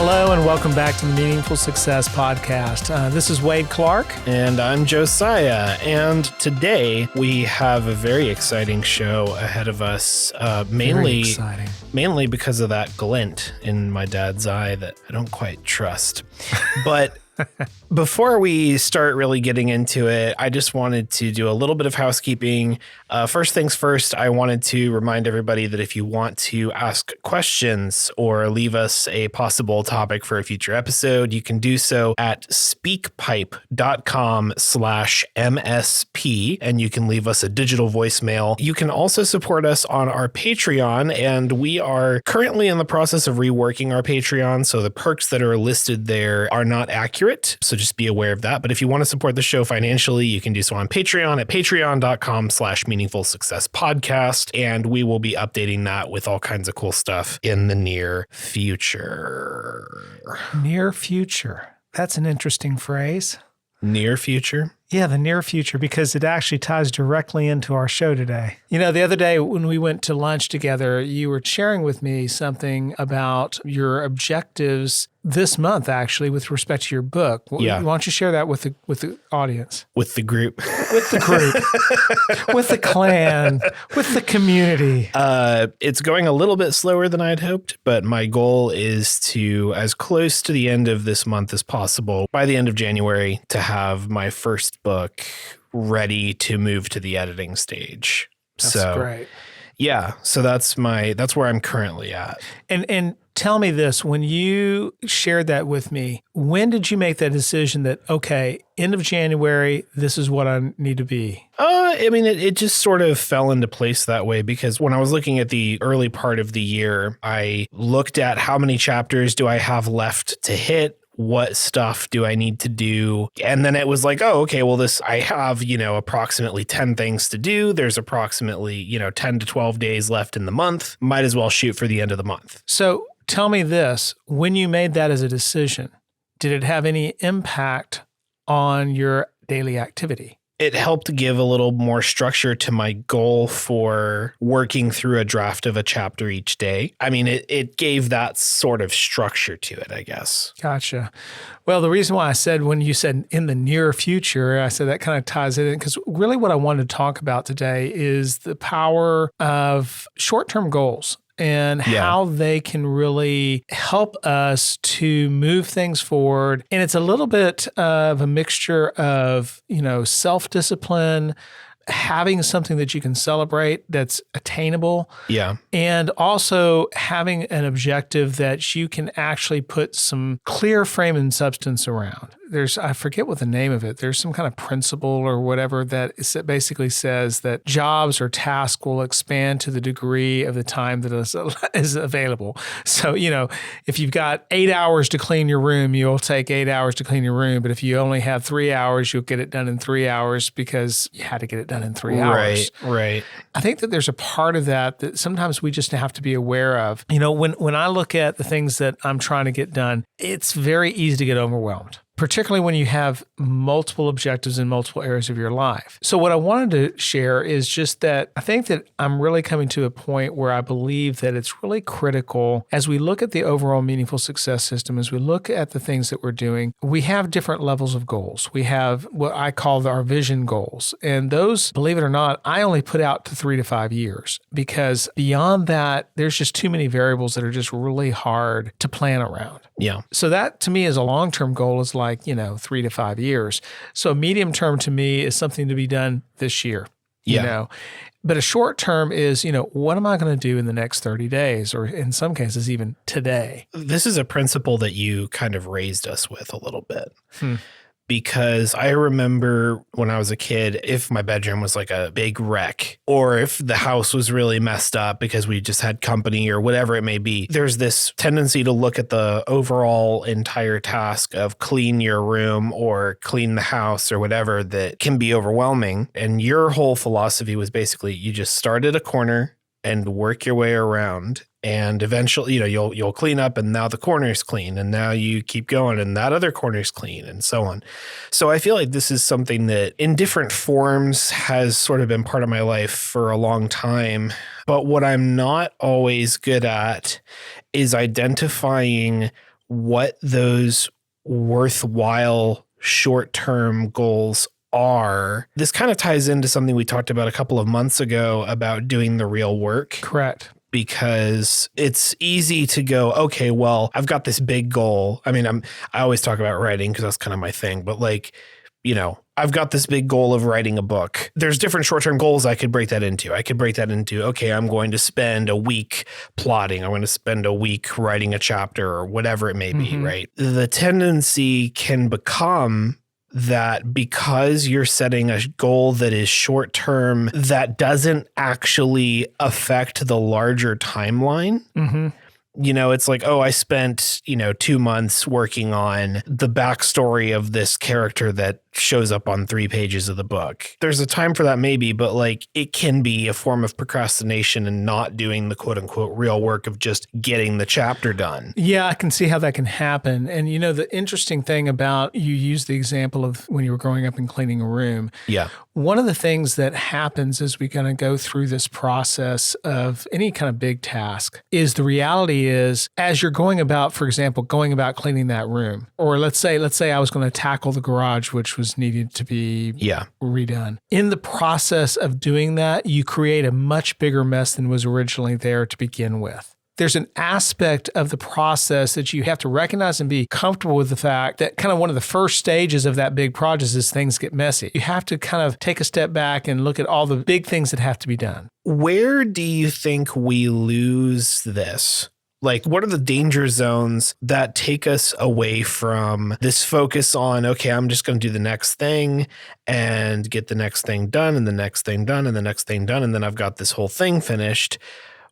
Hello and welcome back to the Meaningful Success Podcast. This is Wade Clark. And I'm Josiah. And today we have a very exciting show ahead of us, mainly because of that glint in my dad's eye that I don't quite trust. But before we start really getting into it, I just wanted to do a little bit of housekeeping. First things first, I wanted to remind everybody that if you want to ask questions or leave us a possible topic for a future episode, you can do so at speakpipe.com/MSP, and you can leave us a digital voicemail. You can also support us on our Patreon, and we are currently in the process of reworking our Patreon, so the perks that are listed there are not accurate. So just be aware of that. But if you want to support the show financially, you can do so on Patreon at patreon.com/Meaningful Success Podcast. And we will be updating that with all kinds of cool stuff in the near future. Near future. That's an interesting phrase. Near future? Yeah, the near future, because it actually ties directly into our show today. You know, the other day when we went to lunch together, you were sharing with me something about your objectives this month, actually, with respect to your book. Yeah. Why don't you share that with the audience? With the group. With the group. With the clan. With the community. It's going a little bit slower than I'd hoped, but my goal is to, as close to the end of this month as possible, by the end of January, to have my first book ready to move to the editing stage. That's great. Yeah. So that's where I'm currently at. And tell me this, when you shared that with me, when did you make that decision that, okay, end of January, this is what I need to be? I mean, it just sort of fell into place that way because when I was looking at the early part of the year, I looked at how many chapters do I have left to hit? What stuff do I need to do? And then it was like, oh, okay, well, I have, approximately 10 things to do. There's approximately, 10 to 12 days left in the month. Might as well shoot for the end of the month. So tell me this, when you made that as a decision, did it have any impact on your daily activity? It helped give a little more structure to my goal for working through a draft of a chapter each day. I mean, it gave that sort of structure to it, I guess. Gotcha. Well, the reason why I said when you said in the near future, I said that kind of ties it in because really what I wanted to talk about today is the power of short-term goals and how they can really help us to move things forward. And it's a little bit of a mixture of, self-discipline, having something that you can celebrate that's attainable. Yeah. And also having an objective that you can actually put some clear frame and substance around. I forget what the name of it. There's some kind of principle or whatever that basically says that jobs or tasks will expand to the degree of the time that is available. So, if you've got 8 hours to clean your room, you'll take 8 hours to clean your room. But if you only have 3 hours, you'll get it done in 3 hours because you had to get it done in 3 hours. Right. I think that there's a part of that sometimes we just have to be aware of. When I look at the things that I'm trying to get done, it's very easy to get overwhelmed, particularly when you have multiple objectives in multiple areas of your life. So what I wanted to share is just that I think that I'm really coming to a point where I believe that it's really critical as we look at the overall meaningful success system, as we look at the things that we're doing, we have different levels of goals. We have what I call our vision goals. And those, believe it or not, I only put out to 3 to 5 years because beyond that, there's just too many variables that are just really hard to plan around. Yeah. So that to me is a long-term goal is like, 3 to 5 years. So a medium term to me is something to be done this year, But a short term is, what am I going to do in the next 30 days or in some cases even today? This is a principle that you kind of raised us with a little bit. Because I remember when I was a kid, if my bedroom was like a big wreck or if the house was really messed up because we just had company or whatever it may be, there's this tendency to look at the overall entire task of clean your room or clean the house or whatever that can be overwhelming. And your whole philosophy was basically you just start at a corner and work your way around. And eventually, you'll clean up and now the corner's clean and now you keep going and that other corner's clean and so on. So I feel like this is something that in different forms has sort of been part of my life for a long time. But what I'm not always good at is identifying what those worthwhile short-term goals are. This kind of ties into something we talked about a couple of months ago about doing the real work. Correct. Because it's easy to go, okay, well, I've got this big goal. I mean, I always talk about writing because that's kind of my thing, but like, you know, I've got this big goal of writing a book. There's different short-term goals I could break that into. I could break that into, okay, I'm going to spend a week plotting. I'm going to spend a week writing a chapter or whatever it may be, right? The tendency can become that because you're setting a goal that is short term, that doesn't actually affect the larger timeline. You know, it's like, oh, I spent, 2 months working on the backstory of this character that shows up on 3 pages of the book. There's a time for that maybe, but like it can be a form of procrastination and not doing the quote unquote real work of just getting the chapter done. Yeah, I can see how that can happen. And the interesting thing about, you used the example of when you were growing up and cleaning a room. Yeah. One of the things that happens as we kind of go through this process of any kind of big task is the reality is, as you're going about, for example, cleaning that room, or let's say I was going to tackle the garage, which was needed to be redone. In the process of doing that, you create a much bigger mess than was originally there to begin with. There's an aspect of the process that you have to recognize and be comfortable with the fact that kind of one of the first stages of that big project is things get messy. You have to kind of take a step back and look at all the big things that have to be done. Where do you think we lose this? Like, what are the danger zones that take us away from this focus on, okay, I'm just going to do the next thing and get the next thing done and the next thing done and the next thing done, and then I've got this whole thing finished?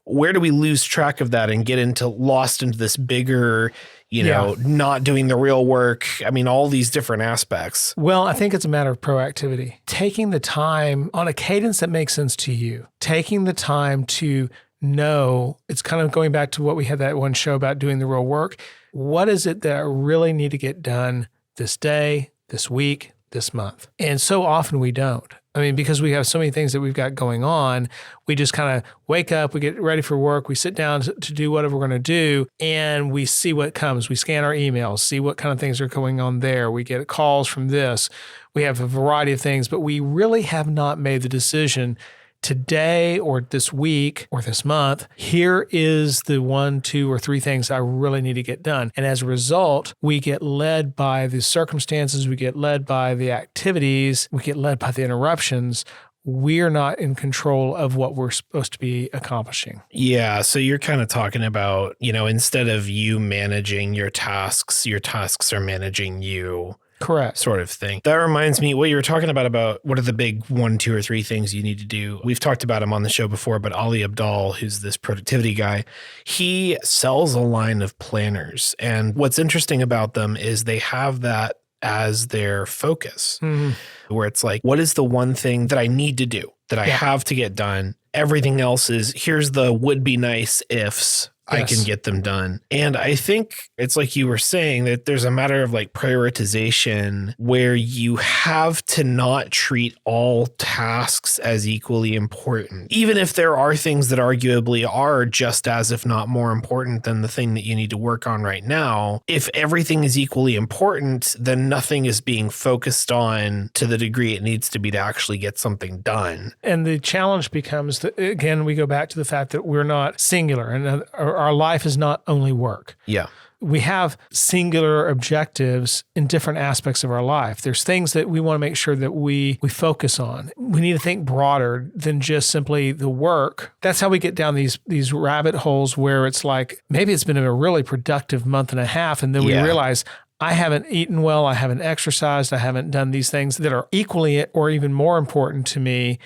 Where do we lose track of that and get lost into this bigger, not doing the real work? I mean, all these different aspects. Well, I think it's a matter of proactivity. Taking the time on a cadence that makes sense to you. Taking the time to know, it's kind of going back to what we had that one show about doing the real work. What is it that I really need to get done this day, this week, this month? And so often we don't. I mean, because we have so many things that we've got going on, we just kind of wake up, we get ready for work, we sit down to do whatever we're going to do, and we see what comes. We scan our emails, see what kind of things are going on there. We get calls from this. We have a variety of things, but we really have not made the decision today or this week or this month, here is the 1, 2, or 3 things I really need to get done. And as a result, we get led by the circumstances, we get led by the activities, we get led by the interruptions. We're not in control of what we're supposed to be accomplishing. Yeah. So you're kind of talking about, instead of you managing your tasks are managing you. Correct. Sort of thing. That reminds me, what you were talking about what are the big 1, 2, or 3 things you need to do. We've talked about him on the show before, but Ali Abdal, who's this productivity guy, he sells a line of planners. And what's interesting about them is they have that as their focus, where it's like, what is the one thing that I need to do, that I have to get done? Everything else is, here's the would be nice ifs. I can get them done. And I think it's like you were saying, that there's a matter of like prioritization where you have to not treat all tasks as equally important, even if there are things that arguably are just as, if not more important than the thing that you need to work on right now. If everything is equally important, then nothing is being focused on to the degree it needs to be to actually get something done. And the challenge becomes that, again, we go back to the fact that we're not singular, and our life is not only work. Yeah. We have singular objectives in different aspects of our life. There's things that we want to make sure that we focus on. We need to think broader than just simply the work. That's how we get down these rabbit holes where it's like, maybe it's been a really productive month and a half, and then we realize, I haven't eaten well, I haven't exercised, I haven't done these things that are equally or even more important to me,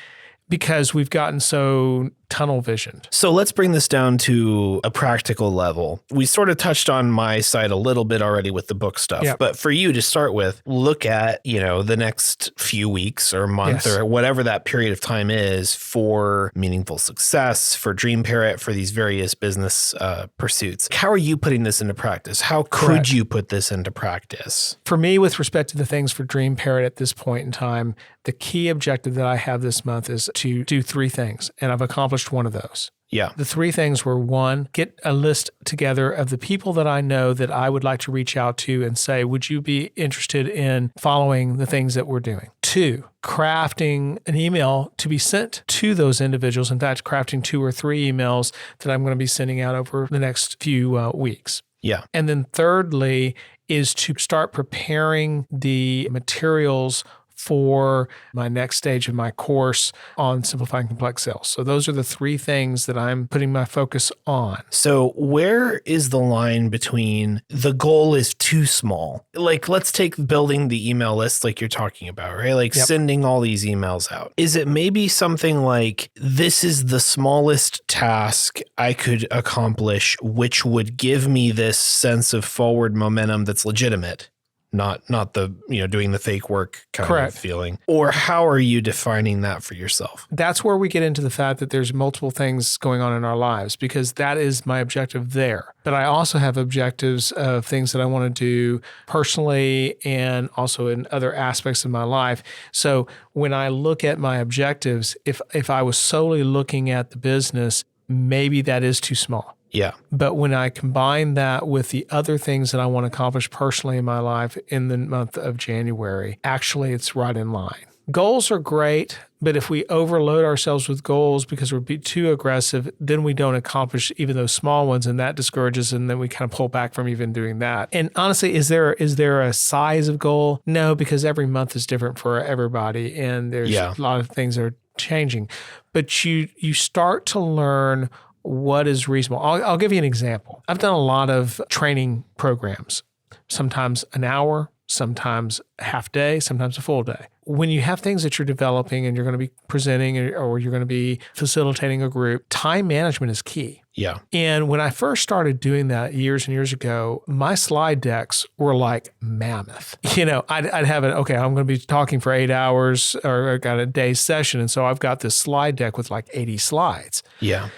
because we've gotten so tunnel visioned. So let's bring this down to a practical level. We sort of touched on my side a little bit already with the book stuff, but for you to start with, look at, the next few weeks or month or whatever that period of time is for meaningful success, for Dream Parrot, for these various business pursuits. How are you putting this into practice? How could you put this into practice? For me, with respect to the things for Dream Parrot at this point in time, the key objective that I have this month is to do 3 things, and I've accomplished one of those. Yeah. The three things were: one, get a list together of the people that I know that I would like to reach out to and say, would you be interested in following the things that we're doing? Two, crafting an email to be sent to those individuals. In fact, crafting 2 or 3 emails that I'm going to be sending out over the next few weeks. Yeah. And then thirdly is to start preparing the materials for my next stage of my course on simplifying complex sales. So those are the 3 things that I'm putting my focus on. So where is the line between the goal is too small? Like, let's take building the email list like you're talking about, right? Like sending all these emails out. Is it maybe something like, this is the smallest task I could accomplish, which would give me this sense of forward momentum that's legitimate? Not the, doing the fake work kind Correct. of feeling. Or how are you defining that for yourself? That's where we get into the fact that there's multiple things going on in our lives, because that is my objective there. But I also have objectives of things that I want to do personally and also in other aspects of my life. So when I look at my objectives, if I was solely looking at the business, maybe that is too small. Yeah. But when I combine that with the other things that I want to accomplish personally in my life in the month of January, actually it's right in line. Goals are great, but if we overload ourselves with goals because we're too aggressive, then we don't accomplish even those small ones, and that discourages, and then we kind of pull back from even doing that. And honestly, is there a size of goal? No, because every month is different for everybody, and there's a lot of things that are changing. But you start to learn what is reasonable. I'll give you an example. I've done a lot of training programs, sometimes an hour, sometimes a half day, sometimes a full day. When you have things that you're developing and you're going to be presenting or you're going to be facilitating a group, time management is key. Yeah. And when I first started doing that years and years ago, my slide decks were like mammoth. I'd have it, okay, I'm going to be talking for 8 hours, or I got a day's session. And so I've got this slide deck with like 80 slides. Yeah.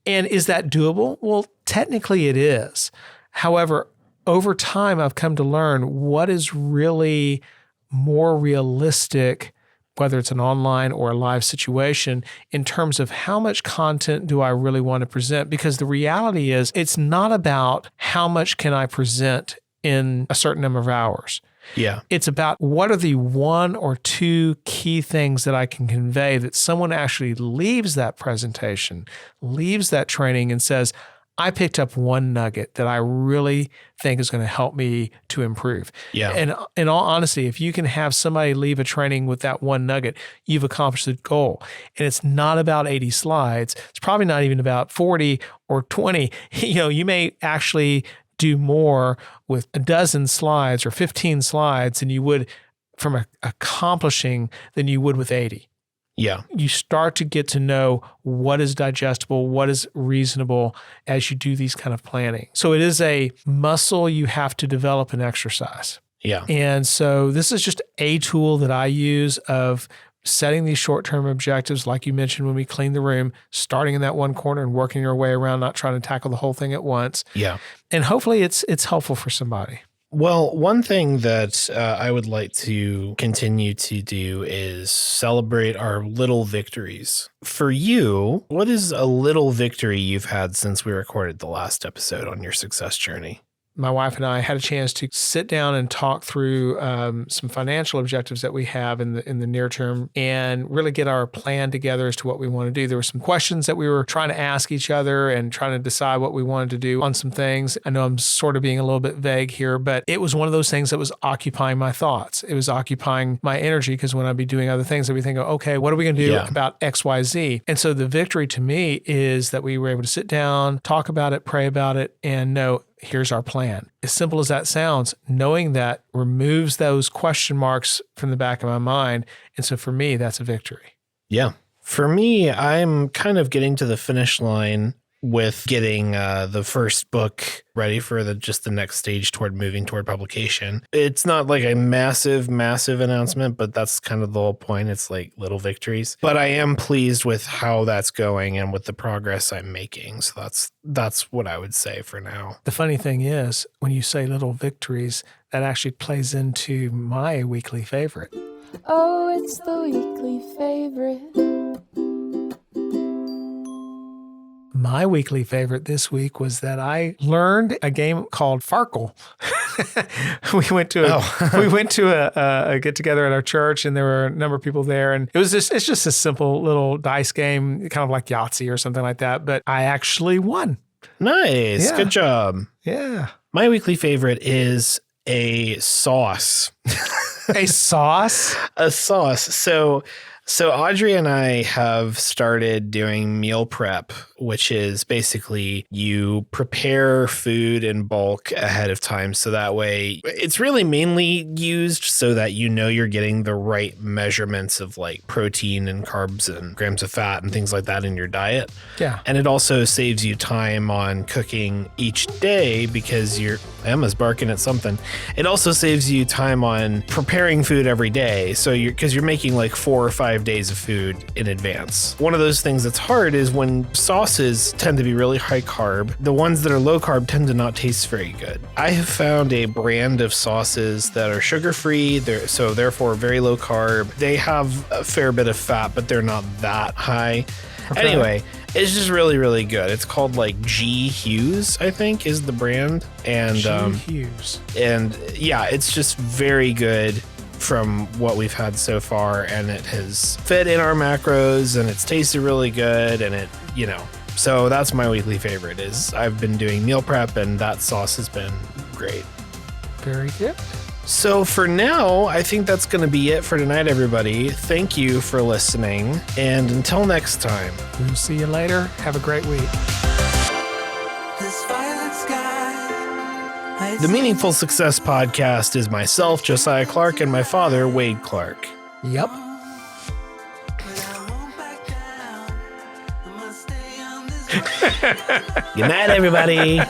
And is that doable? Well, technically it is. However, over time, I've come to learn what is really more realistic, whether it's an online or a live situation, in terms of how much content do I really want to present? Because the reality is, it's not about how much can I present in a certain number of hours. Yeah. It's about what are the 1 or 2 key things that I can convey that someone actually leaves that presentation, leaves that training and says, I picked up one nugget that I really think is going to help me to improve. Yeah. And in all honesty, if you can have somebody leave a training with that one nugget, you've accomplished the goal. And it's not about 80 slides. It's probably not even about 40 or 20. You may actually do more with a dozen slides or 15 slides than you would from accomplishing than you would with 80. Yeah. You start to get to know what is digestible, what is reasonable as you do these kind of planning. So it is a muscle you have to develop and exercise. Yeah. And so this is just a tool that I use of setting these short-term objectives, like you mentioned when we cleaned the room, starting in that one corner and working your way around, not trying to tackle the whole thing at once. Yeah. And hopefully it's helpful for somebody. Well, one thing that I would like to continue to do is celebrate our little victories. For you, what is a little victory you've had since we recorded the last episode on your success journey? My wife and I had a chance to sit down and talk through some financial objectives that we have in the near term and really get our plan together as to what we want to do. There were some questions that we were trying to ask each other and trying to decide what we wanted to do on some things. I know I'm sort of being a little bit vague here, but it was one of those things that was occupying my thoughts. It was occupying my energy, because when I'd be doing other things, I'd be thinking, okay, what are we going to do about X, Y, Z? And so the victory to me is that we were able to sit down, talk about it, pray about it, and know, here's our plan. As simple as that sounds, knowing that removes those question marks from the back of my mind. And so for me, that's a victory. Yeah. For me, I'm kind of getting to the finish line with getting the first book ready for the next stage toward moving toward publication. It's not like a massive announcement, but that's kind of the whole point. It's like little victories. But I am pleased with how that's going and with the progress I'm making. So that's what I would say for now. The funny thing is, when you say little victories, that actually plays into my weekly favorite. Oh, it's the weekly favorite. My weekly favorite this week was that I learned a game called Farkle. we went to a get together at our church, and there were a number of people there, and it's just a simple little dice game, kind of like Yahtzee or something like that. But I actually won. Nice, good job. Yeah. My weekly favorite is a sauce. A sauce? A sauce. So Audrey and I have started doing meal prep, which is basically you prepare food in bulk ahead of time. So that way it's really mainly used so that you know you're getting the right measurements of like protein and carbs and grams of fat and things like that in your diet. Yeah. And it also saves you time on cooking each day because Emma's barking at something. It also saves you time on preparing food every day. So because you're making like 4 or 5 days of food in advance. One of those things that's hard is when sauces tend to be really high carb, the ones that are low carb tend to not taste very good. I have found a brand of sauces that are sugar-free, so therefore very low carb. They have a fair bit of fat, but they're not that high. Okay. Anyway, it's just really, really good. It's called like G Hughes, I think, is the brand. And G Hughes. And yeah, it's just very good from what we've had so far, and it has fit in our macros, and it's tasted really good, and it, so that's my weekly favorite. Is I've been doing meal prep, and that sauce has been great. Very good. So for now, I think that's going to be it for tonight, everybody. Thank you for listening, and until next time, we'll see you later. Have a great week. The Meaningful Success Podcast is myself, Josiah Clark, and my father, Wade Clark. Yep. Good night, everybody.